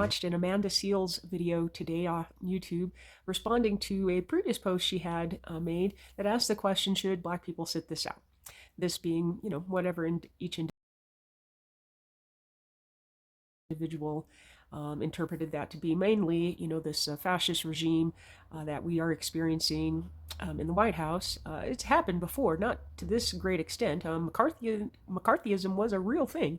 watched an Amanda Seales video today on YouTube responding to a previous post she had made that asked the question, should Black people sit this out? This being, whatever each individual interpreted that to be, mainly, this fascist regime that we are experiencing in the White House. It's happened before, not to this great extent. McCarthyism was a real thing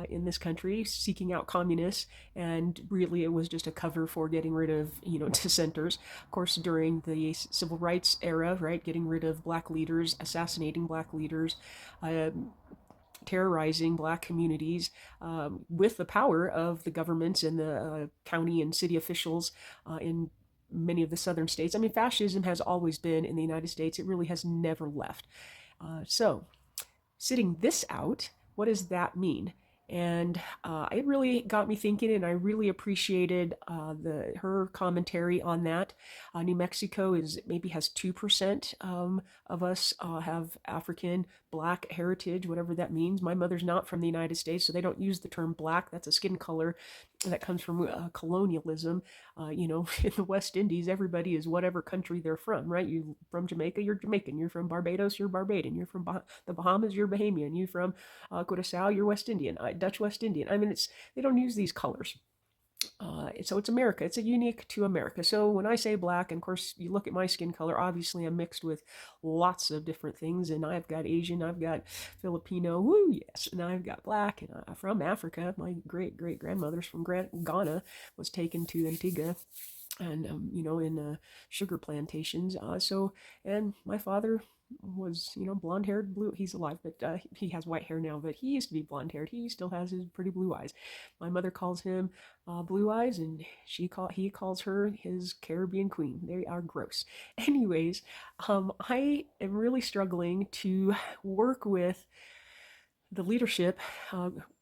in this country, seeking out communists, and really it was just a cover for getting rid of, dissenters. Of course, during the civil rights era, right, getting rid of Black leaders, assassinating Black leaders, terrorizing Black communities with the power of the governments and the county and city officials in many of the southern states. I mean, fascism has always been in the United States. It really has never left. So, sitting this out, what does that mean? And it really got me thinking, and I really appreciated her commentary on that. New Mexico maybe has 2% of us have African Black heritage, whatever that means. My mother's not from the United States, so they don't use the term Black. That's a skin color that comes from colonialism. In the West Indies, everybody is whatever country they're from, right? You from Jamaica, you're Jamaican. You're from Barbados, you're Barbadian. You're from the Bahamas, you're Bahamian. You're from Curacao, you're West Indian. Dutch West Indian. I mean, they don't use these colors. So it's America. It's unique to America. So when I say Black, and of course you look at my skin color, obviously I'm mixed with lots of different things, and I've got Asian, I've got Filipino, woo, yes, and I've got Black, and I'm from Africa. My great grandmother's from Ghana, was taken to Antigua, and in sugar plantations. And my father was, blonde haired, blue. He's alive, but he has white hair now. But he used to be blonde haired. He still has his pretty blue eyes. My mother calls him Blue Eyes, and he calls her his Caribbean Queen. They are gross. Anyways, I am really struggling to work with the leadership.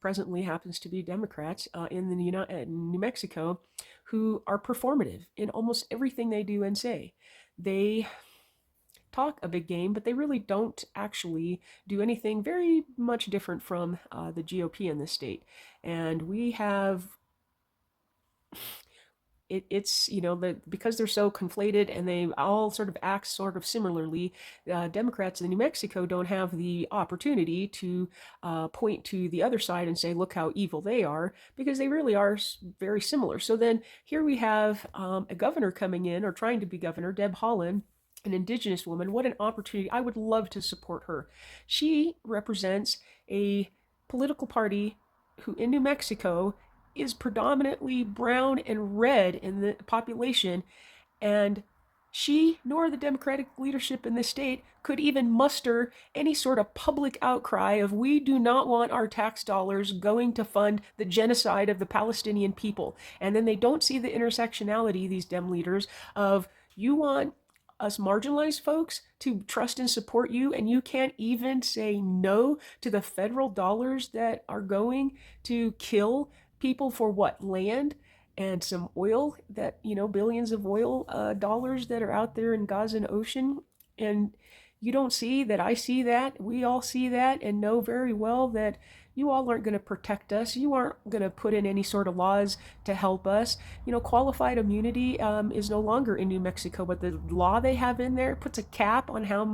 Presently happens to be Democrats in New Mexico, who are performative in almost everything they do and say. They talk a big game, but they really don't actually do anything very much different from the GOP in this state. And we have it's because they're so conflated and they all sort of act sort of similarly. Democrats in New Mexico don't have the opportunity to point to the other side and say, look how evil they are, because they really are very similar. So then here we have a governor coming in, or trying to be governor, Deb Haaland, an indigenous woman. What an opportunity. I would love to support her. She represents a political party who in New Mexico is predominantly brown and red in the population, and she nor the Democratic leadership in the state could even muster any sort of public outcry of, we do not want our tax dollars going to fund the genocide of the Palestinian people. And then they don't see the intersectionality, these Dem leaders, of, you want us marginalized folks to trust and support you, and you can't even say no to the federal dollars that are going to kill people for what? Land and some oil, that, billions of oil dollars that are out there in Gazan ocean. And you don't see that. I see that. We all see that, and know very well that you all aren't going to protect us. You aren't going to put in any sort of laws to help us. Qualified immunity is no longer in New Mexico, but the law they have in there puts a cap on how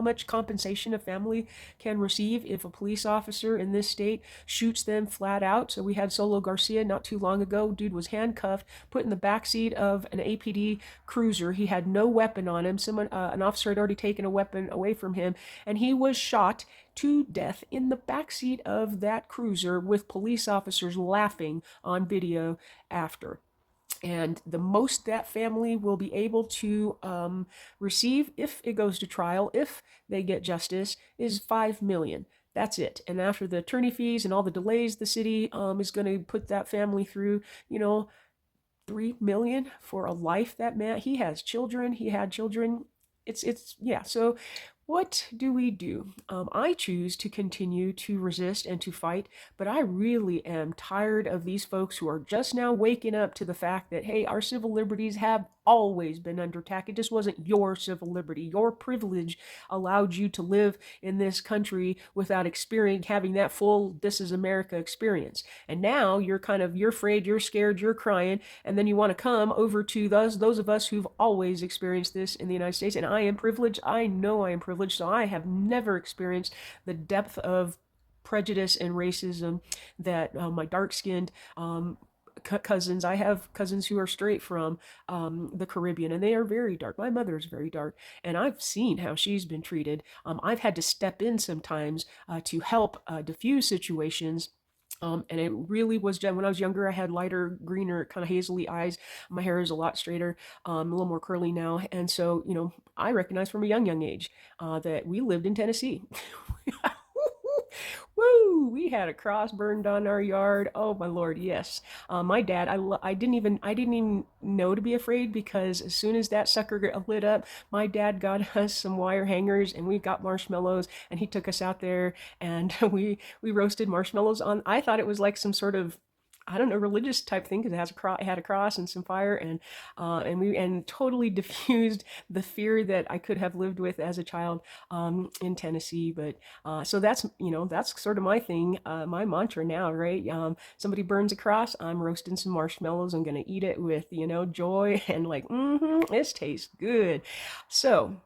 much compensation a family can receive if a police officer in this state shoots them flat out. So we had Solo Garcia not too long ago. Dude was handcuffed, put in the backseat of an APD cruiser. He had no weapon on him. An officer had already taken a weapon away from him, and he was shot to death in the backseat of that cruiser, with police officers laughing on video after. And the most that family will be able to receive, if it goes to trial, if they get justice, is $5 million. That's it. And after the attorney fees and all the delays the city is going to put that family through, $3 million for a life. That man, he has children. He had children. Yeah. So What do we do? I choose to continue to resist and to fight, but I really am tired of these folks who are just now waking up to the fact that, hey, our civil liberties have always been under attack. It just wasn't your civil liberty. Your privilege allowed you to live in this country without experience having that full "this is America" experience. And now you're afraid, you're scared, you're crying, and then you want to come over to those of us who've always experienced this in the United States. And I am privileged. I know I am privileged, so I have never experienced the depth of prejudice and racism that my dark-skinned cousins. I have cousins who are straight from the Caribbean, and they are very dark. My mother is very dark, and I've seen how she's been treated. I've had to step in sometimes to help diffuse situations. And it really was when I was younger. I had lighter, greener, kind of hazily eyes. My hair is a lot straighter, a little more curly now. And so, I recognized from a young age that we lived in Tennessee. Woo! We had a cross burned on our yard. Oh my lord, yes. My dad, I didn't even know to be afraid, because as soon as that sucker lit up, my dad got us some wire hangers and we got marshmallows, and he took us out there, and we roasted marshmallows on. I thought it was like some sort of, I don't know, religious type thing, because it had a cross and some fire, and totally diffused the fear that I could have lived with as a child in Tennessee. But so that's sort of my thing, my mantra now, right? Somebody burns a cross, I'm roasting some marshmallows. I'm gonna eat it with joy and like, this tastes good. So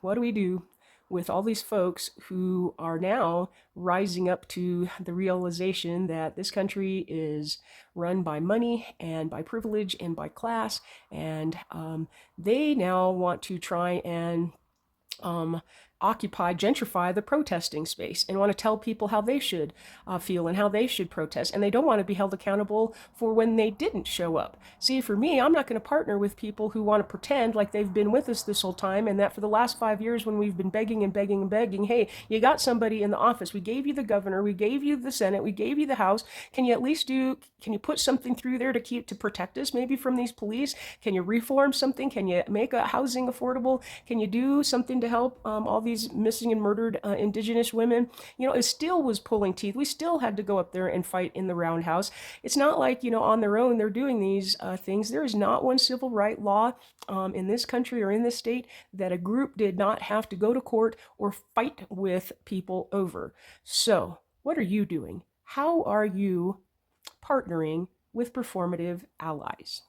what do we do with all these folks who are now rising up to the realization that this country is run by money and by privilege and by class, and they now want to try and gentrify the protesting space, and want to tell people how they should feel and how they should protest. And they don't want to be held accountable for when they didn't show up. See, for me, I'm not going to partner with people who want to pretend like they've been with us this whole time, and that for the last 5 years, when we've been begging and begging and begging, hey, you got somebody in the office. We gave you the governor. We gave you the Senate. We gave you the House. Can you put something through there to protect us maybe from these police? Can you reform something? Can you make a housing affordable? Can you do something to help all these missing and murdered indigenous women? It still was pulling teeth. We still had to go up there and fight in the roundhouse. It's not like, on their own they're doing these things. There is not one civil right law in this country or in this state that a group did not have to go to court or fight with people over. So, what are you doing? How are you partnering with performative allies?